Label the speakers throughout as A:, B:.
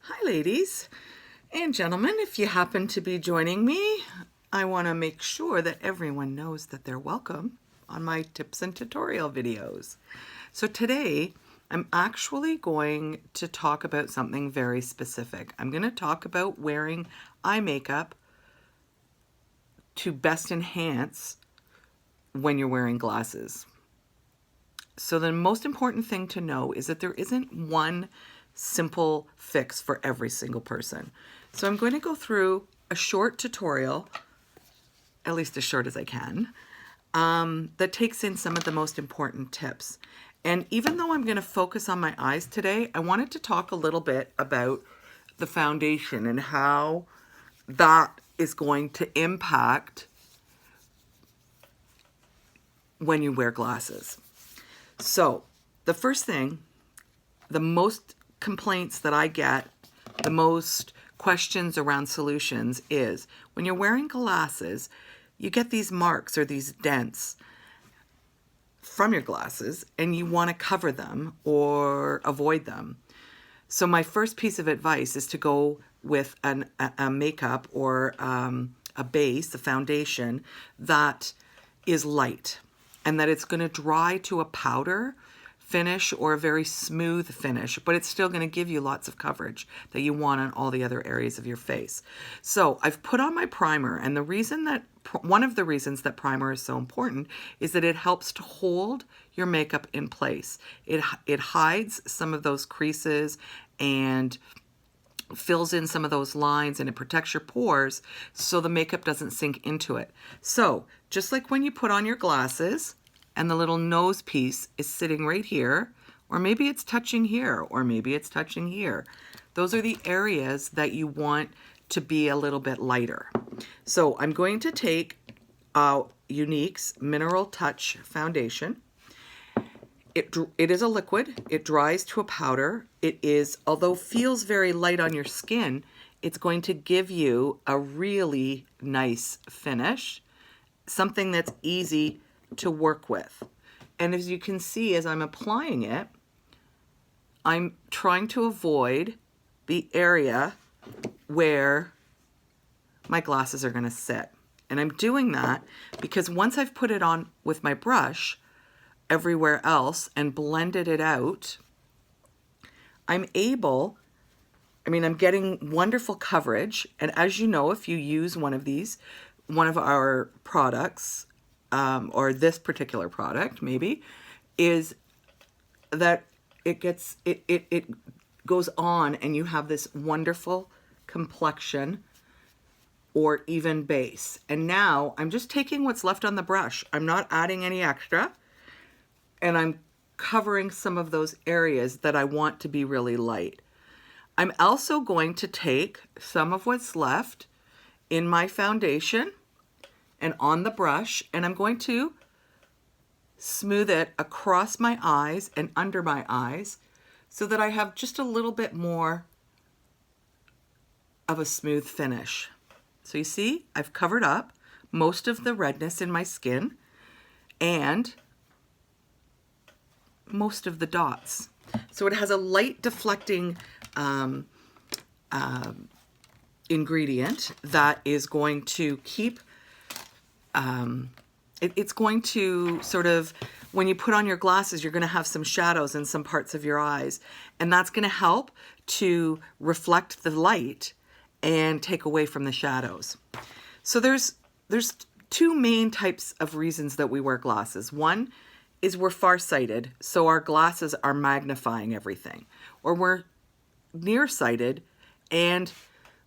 A: Hi ladies and gentlemen, if you happen to be joining me, I want to make sure that everyone knows that they're welcome on my tips and tutorial videos. So today I'm actually going to talk about something very specific. I'm going to talk about wearing eye makeup to best enhance when you're wearing glasses. So the most important thing to know is that there isn't one simple fix for every single person. So I'm going to go through a short tutorial, at least as short as I can, that takes in some of the most important tips. And even though I'm going to focus on my eyes today, I wanted to talk a little bit about the foundation and how that is going to impact when you wear glasses. So the first thing, the most complaints that I get, the most questions around solutions is when you're wearing glasses, you get these marks or these dents from your glasses and you want to cover them or avoid them. So my first piece of advice is to go with a makeup or a base, a foundation that is light and that it's going to dry to a powder finish or a very smooth finish, but it's still going to give you lots of coverage that you want on all the other areas of your face. So I've put on my primer, and one of the reasons that primer is so important is that it helps to hold your makeup in place. It hides some of those creases and fills in some of those lines, and it protects your pores so the makeup doesn't sink into it. So just like when you put on your glasses and the little nose piece is sitting right here, or maybe it's touching here, or maybe it's touching here. Those are the areas that you want to be a little bit lighter. So I'm going to take Younique's Mineral Touch Foundation. It is a liquid. It dries to a powder. It is, although feels very light on your skin, it's going to give you a really nice finish, something that's easy to work with. And as you can see, as I'm applying it, I'm trying to avoid the area where my glasses are going to sit. And I'm doing that because once I've put it on with my brush everywhere else and blended it out, I'm getting wonderful coverage. And as you know, if you use one of our products, or this particular product maybe, is that it goes on and you have this wonderful complexion or even base. And now I'm just taking what's left on the brush. I'm not adding any extra, and I'm covering some of those areas that I want to be really light. I'm also going to take some of what's left in my foundation and on the brush, and I'm going to smooth it across my eyes and under my eyes so that I have just a little bit more of a smooth finish. So you see, I've covered up most of the redness in my skin and most of the dots. So it has a light deflecting ingredient that is going to keep it's going to sort of, when you put on your glasses, you're going to have some shadows in some parts of your eyes, and that's going to help to reflect the light and take away from the shadows. So there's two main types of reasons that we wear glasses. One is we're farsighted, so our glasses are magnifying everything, or we're nearsighted, and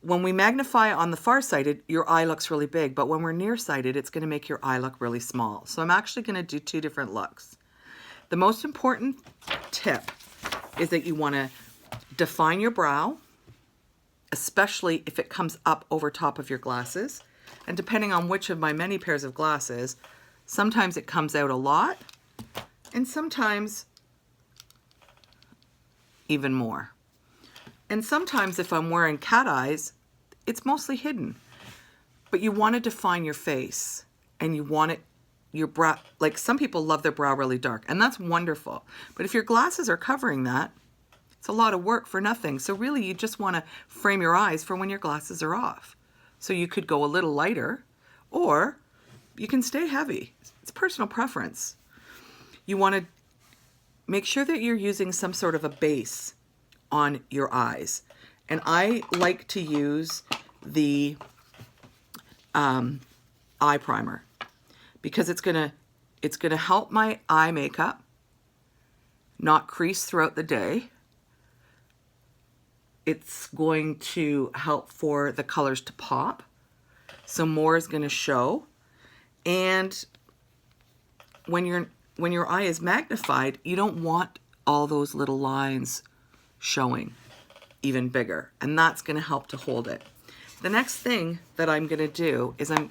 A: when we magnify on the farsighted, your eye looks really big, but when we're nearsighted, it's going to make your eye look really small. So I'm actually going to do two different looks. The most important tip is that you want to define your brow, especially if it comes up over top of your glasses. And depending on which of my many pairs of glasses, sometimes it comes out a lot, and sometimes even more. And sometimes if I'm wearing cat eyes, it's mostly hidden. But you want to define your face, and you want your brow, like some people love their brow really dark, and that's wonderful. But if your glasses are covering that, It's a lot of work for nothing. So really you just want to frame your eyes for when your glasses are off. So you could go a little lighter, or you can stay heavy. It's personal preference. You want to make sure that you're using some sort of a base on your eyes. And I like to use the eye primer because it's gonna help my eye makeup not crease throughout the day. It's going to help for the colors to pop, so more is going to show. And when your eye is magnified, you don't want all those little lines showing even bigger, and that's going to help to hold it. The next thing that I'm going to do is I'm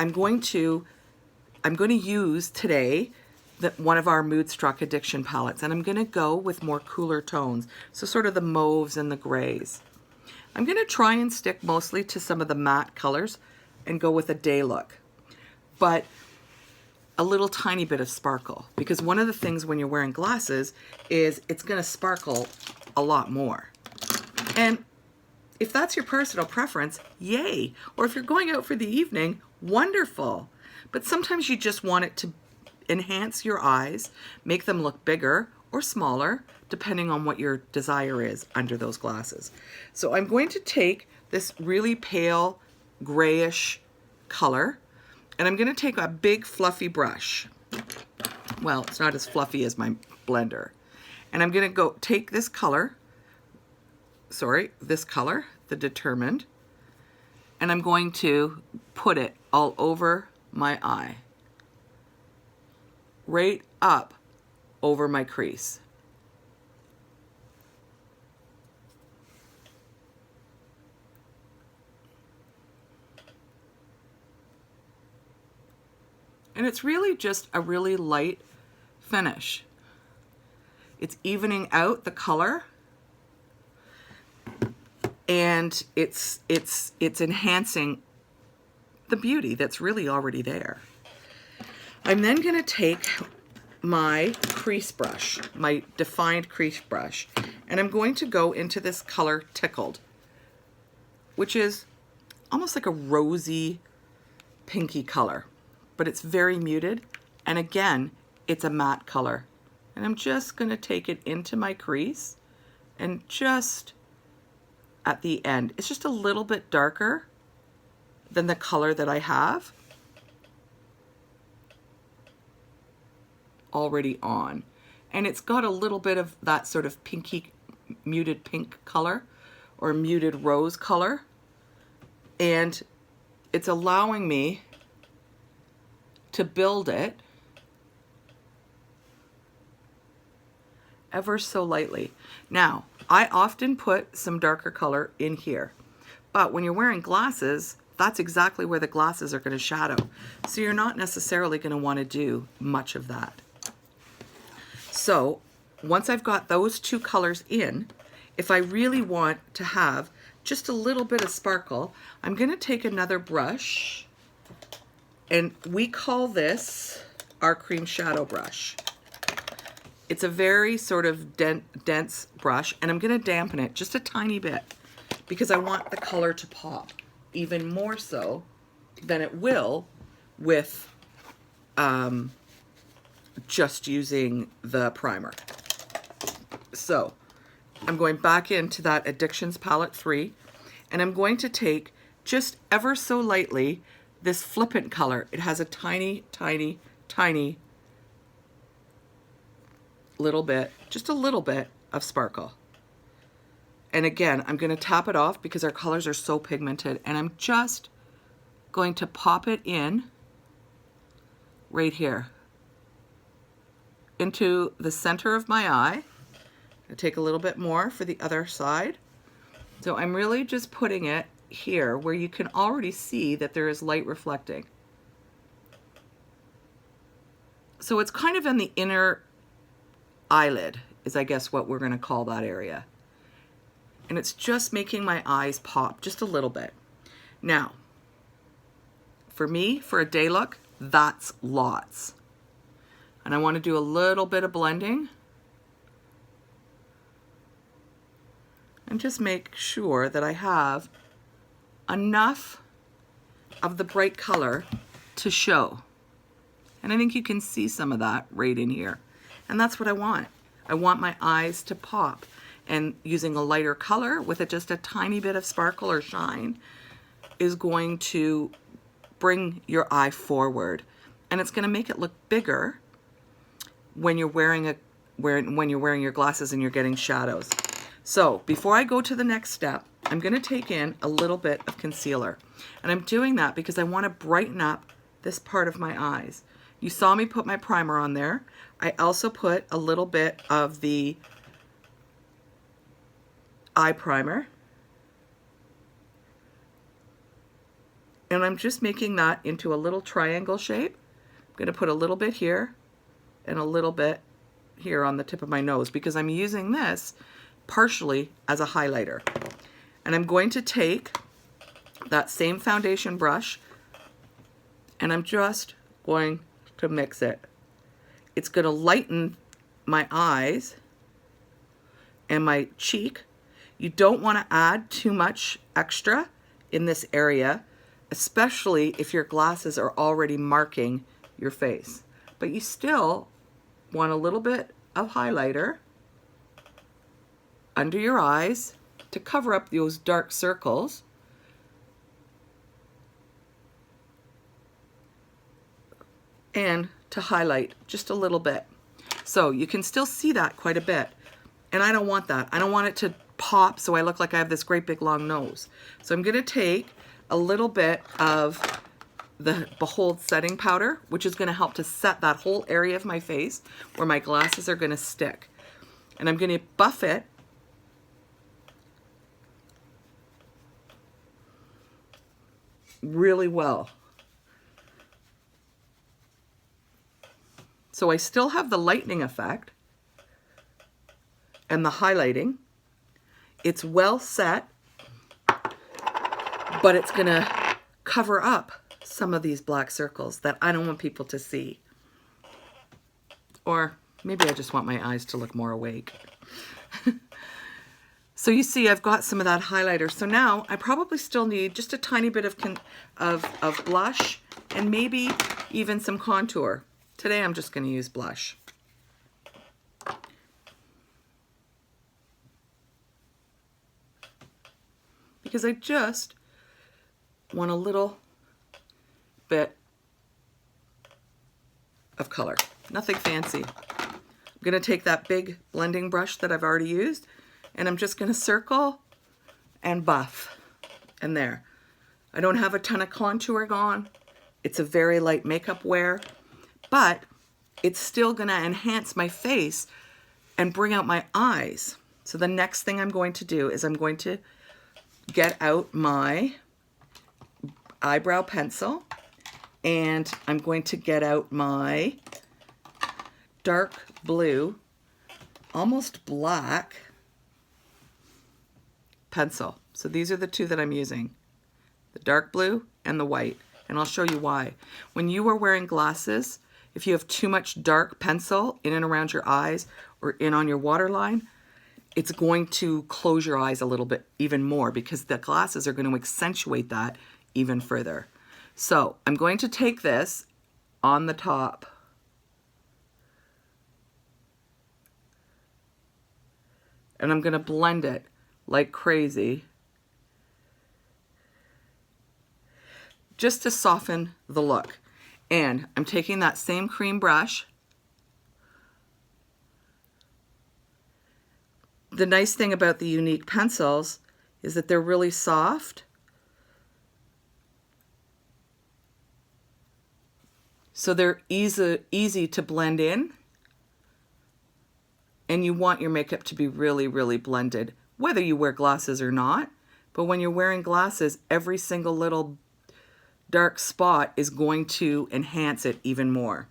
A: going to use today one of our Mood Struck Addiction palettes, and I'm going to go with more cooler tones, so sort of the mauves and the grays. I'm going to try and stick mostly to some of the matte colors and go with a day look, but a little tiny bit of sparkle, because one of the things when you're wearing glasses is it's going to sparkle a lot more. And if that's your personal preference, yay. Or if you're going out for the evening, wonderful. But sometimes you just want it to enhance your eyes, make them look bigger or smaller, depending on what your desire is under those glasses. So I'm going to take this really pale grayish color, and I'm going to take a big fluffy brush. Well, it's not as fluffy as my blender. And I'm going to go take this color, the Determined, and I'm going to put it all over my eye, right up over my crease. And it's really just a really light finish. It's evening out the color, and it's enhancing the beauty that's really already there. I'm then going to take my crease brush, my defined crease brush, and I'm going to go into this color Tickled, which is almost like a rosy pinky color, but it's very muted, and again, it's a matte color. And I'm just going to take it into my crease, and just at the end, it's just a little bit darker than the color that I have already on. And it's got a little bit of that sort of pinky, muted pink color or muted rose color. And it's allowing me to build it ever so lightly. Now, I often put some darker color in here, but when you're wearing glasses, that's exactly where the glasses are going to shadow. So you're not necessarily going to want to do much of that. So once I've got those two colors in, if I really want to have just a little bit of sparkle, I'm going to take another brush, and we call this our cream shadow brush. It's a very sort of dense brush, and I'm going to dampen it just a tiny bit because I want the color to pop even more so than it will with just using the primer. So I'm going back into that Addictions Palette 3, and I'm going to take just ever so lightly this flippant color. It has a tiny, tiny, tiny little bit, just a little bit of sparkle. And again, I'm going to tap it off because our colors are so pigmented, and I'm just going to pop it in right here into the center of my eye. I take a little bit more for the other side. So I'm really just putting it here where you can already see that there is light reflecting. So it's kind of in the inner eyelid, is I guess what we're going to call that area. And it's just making my eyes pop just a little bit. Now, for me, for a day look, that's lots. And I want to do a little bit of blending. and just make sure that I have enough of the bright color to show. And I think you can see some of that right in here. And that's what I want. I want my eyes to pop. And using a lighter color with just a tiny bit of sparkle or shine is going to bring your eye forward. And it's going to make it look bigger when you're wearing your glasses and you're getting shadows. So before I go to the next step, I'm going to take in a little bit of concealer. And I'm doing that because I want to brighten up this part of my eyes. You saw me put my primer on there. I also put a little bit of the eye primer. And I'm just making that into a little triangle shape. I'm going to put a little bit here and a little bit here on the tip of my nose because I'm using this partially as a highlighter. And I'm going to take that same foundation brush and I'm just going to mix it. It's going to lighten my eyes and my cheek. You don't want to add too much extra in this area, especially if your glasses are already marking your face. But you still want a little bit of highlighter under your eyes to cover up those dark circles. And to highlight just a little bit. So you can still see that quite a bit. And I don't want that. I don't want it to pop so I look like I have this great big long nose. So I'm going to take a little bit of the Behold setting powder, which is going to help to set that whole area of my face where my glasses are going to stick. And I'm going to buff it really well. So I still have the lightening effect and the highlighting. It's well set, but it's going to cover up some of these black circles that I don't want people to see. Or maybe I just want my eyes to look more awake. So you see I've got some of that highlighter. So now I probably still need just a tiny bit of blush and maybe even some contour. Today I'm just going to use blush. Because I just want a little bit of color. Nothing fancy. I'm going to take that big blending brush that I've already used and I'm just going to circle and buff. And there. I don't have a ton of contour on. It's a very light makeup wear. But it's still going to enhance my face and bring out my eyes. So the next thing I'm going to do is I'm going to get out my eyebrow pencil and I'm going to get out my dark blue, almost black pencil. So these are the two that I'm using, the dark blue and the white. And I'll show you why. When you are wearing glasses, if you have too much dark pencil in and around your eyes or in on your waterline, it's going to close your eyes a little bit even more because the glasses are going to accentuate that even further. So I'm going to take this on the top and I'm going to blend it like crazy just to soften the look. And I'm taking that same cream brush. The nice thing about the Younique pencils is that they're really soft. So they're easy to blend in. And you want your makeup to be really, really blended, whether you wear glasses or not. But when you're wearing glasses, every single little dark spot is going to enhance it even more.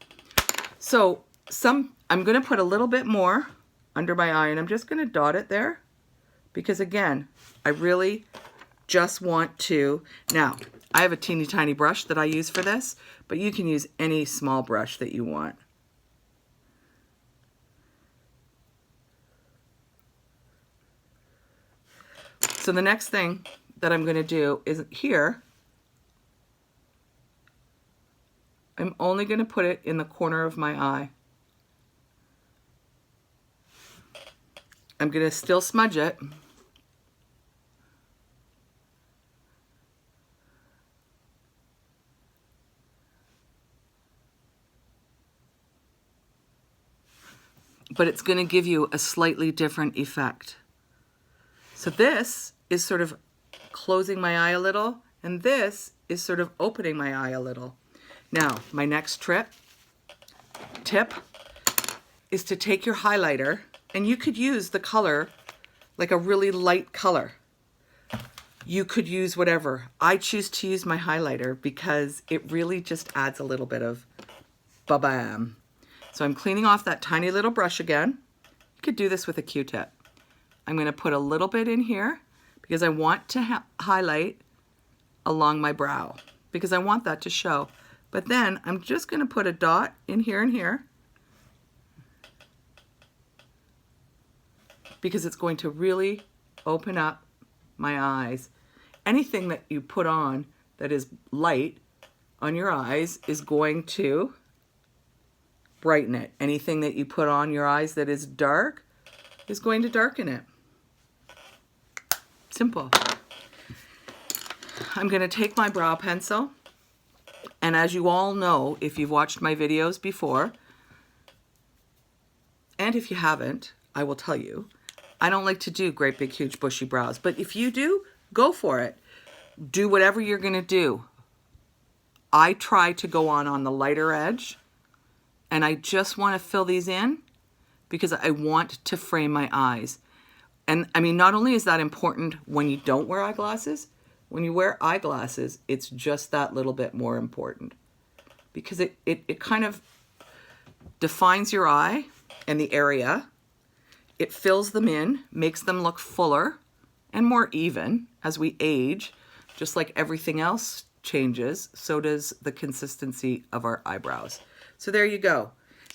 A: So I'm going to put a little bit more under my eye and I'm just going to dot it there because again, I really just want to, now I have a teeny tiny brush that I use for this, but you can use any small brush that you want. So the next thing that I'm going to do is here, I'm only going to put it in the corner of my eye. I'm going to still smudge it. But it's going to give you a slightly different effect. So this is sort of closing my eye a little, and this is sort of opening my eye a little. Now, my next tip is to take your highlighter, and you could use the color, like a really light color. You could use whatever. I choose to use my highlighter because it really just adds a little bit of ba-bam. So I'm cleaning off that tiny little brush again. You could do this with a Q-tip. I'm going to put a little bit in here because I want to highlight along my brow because I want that to show. But then I'm just going to put a dot in here and here because it's going to really open up my eyes. Anything that you put on that is light on your eyes is going to brighten it. Anything that you put on your eyes that is dark is going to darken it. Simple. I'm going to take my brow pencil, and as you all know, if you've watched my videos before, and if you haven't, I will tell you, I don't like to do great big huge bushy brows, but if you do, go for it. Do whatever you're going to do. I try to go on the lighter edge, and I just want to fill these in because I want to frame my eyes. And I mean, not only is that important when you don't wear eyeglasses, when you wear eyeglasses, it's just that little bit more important because it kind of defines your eye and the area. It fills them in, makes them look fuller and more even as we age. Just like everything else changes, so does the consistency of our eyebrows. So there you go.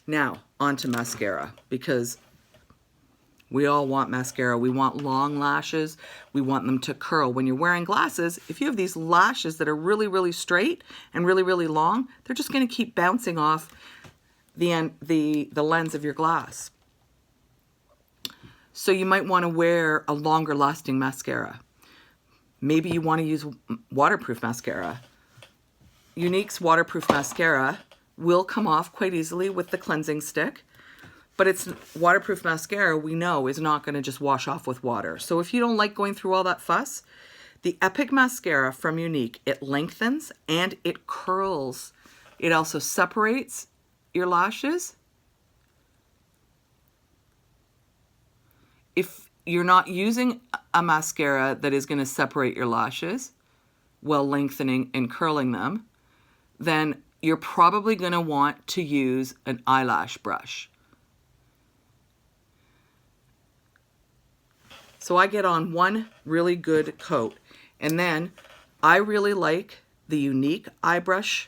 A: Now, onto mascara, because we all want mascara. We want long lashes. We want them to curl. When you're wearing glasses, if you have these lashes that are really, really straight and really, really long, they're just going to keep bouncing off the lens of your glass. So you might want to wear a longer lasting mascara. Maybe you want to use waterproof mascara. Younique's waterproof mascara will come off quite easily with the cleansing stick. But it's waterproof mascara, we know, is not going to just wash off with water. So if you don't like going through all that fuss, the Epic Mascara from Younique, it lengthens and it curls. It also separates your lashes. If you're not using a mascara that is going to separate your lashes while lengthening and curling them, then you're probably going to want to use an eyelash brush. So I get on one really good coat, and then I really like the Younique eye brush,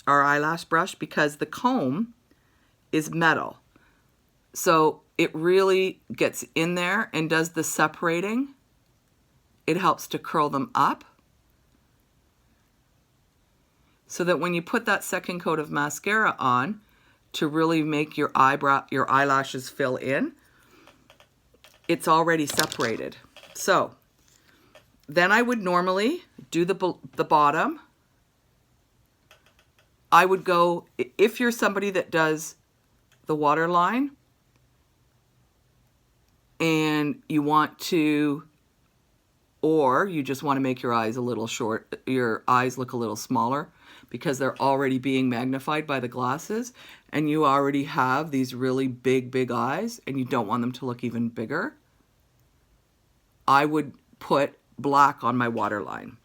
A: our eyelash brush, because the comb is metal. So it really gets in there and does the separating. It helps to curl them up so that when you put that second coat of mascara on to really make your eyelashes fill in, it's already separated. So then I would normally do the bottom. I would go, if you're somebody that does the waterline and you want to, or you just want to make your eyes a little short, your eyes look a little smaller because they're already being magnified by the glasses, and you already have these really big eyes and you don't want them to look even bigger, I would put black on my waterline.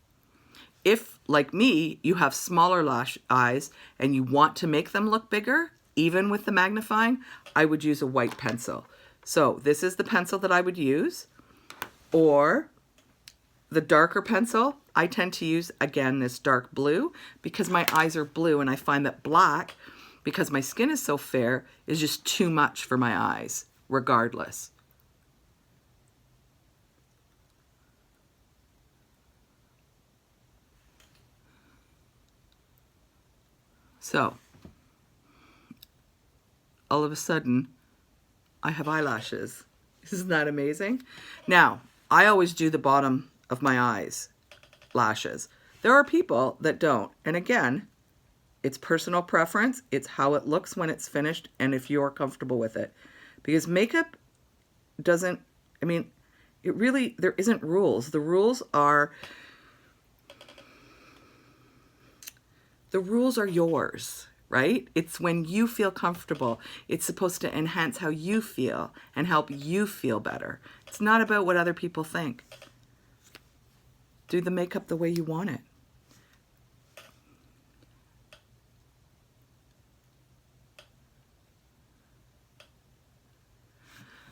A: If, like me, you have smaller lash eyes and you want to make them look bigger, even with the magnifying, I would use a white pencil. So this is the pencil that I would use, or the darker pencil. I tend to use, again, this dark blue because my eyes are blue, and I find that black, because my skin is so fair, is just too much for my eyes, regardless. So all of a sudden I have eyelashes. Isn't that amazing? Now, I always do the bottom of my eyes lashes. There are people that don't. And again, it's personal preference. It's how it looks when it's finished and if you're comfortable with it. Because makeup doesn't, I mean, it really, there isn't rules. The rules are yours, right? It's when you feel comfortable. It's supposed to enhance how you feel and help you feel better. It's not about what other people think. Do the makeup the way you want it.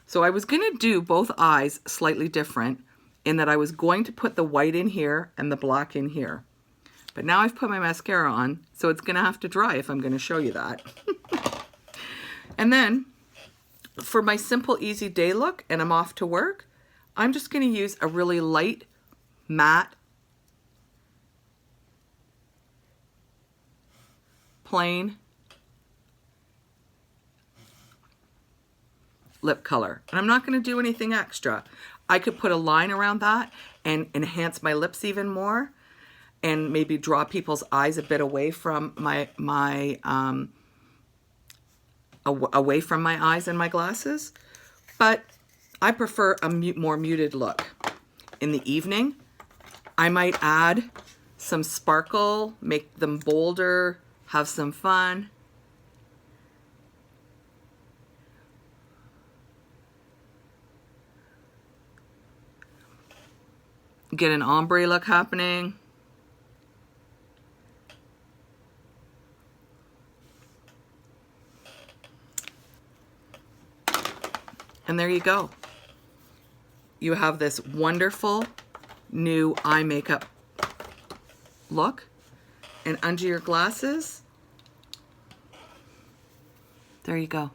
A: So I was going to do both eyes slightly different in that I was going to put the white in here and the black in here. But now I've put my mascara on, so it's going to have to dry if I'm going to show you that. And then for my simple, easy day look, and I'm off to work, I'm just going to use a really light, matte, plain lip color. And I'm not going to do anything extra. I could put a line around that and enhance my lips even more and maybe draw people's eyes a bit away from away from my eyes and my glasses. But I prefer a more muted look. In the evening, I might add some sparkle, make them bolder, have some fun. Get an ombre look happening. And there you go. You have this wonderful new eye makeup look. And under your glasses, there you go.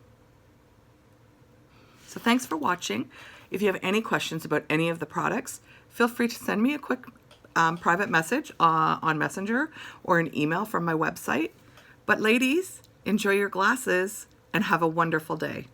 A: So thanks for watching. If you have any questions about any of the products, feel free to send me a quick private message on Messenger or an email from my website. But ladies, enjoy your glasses and have a wonderful day.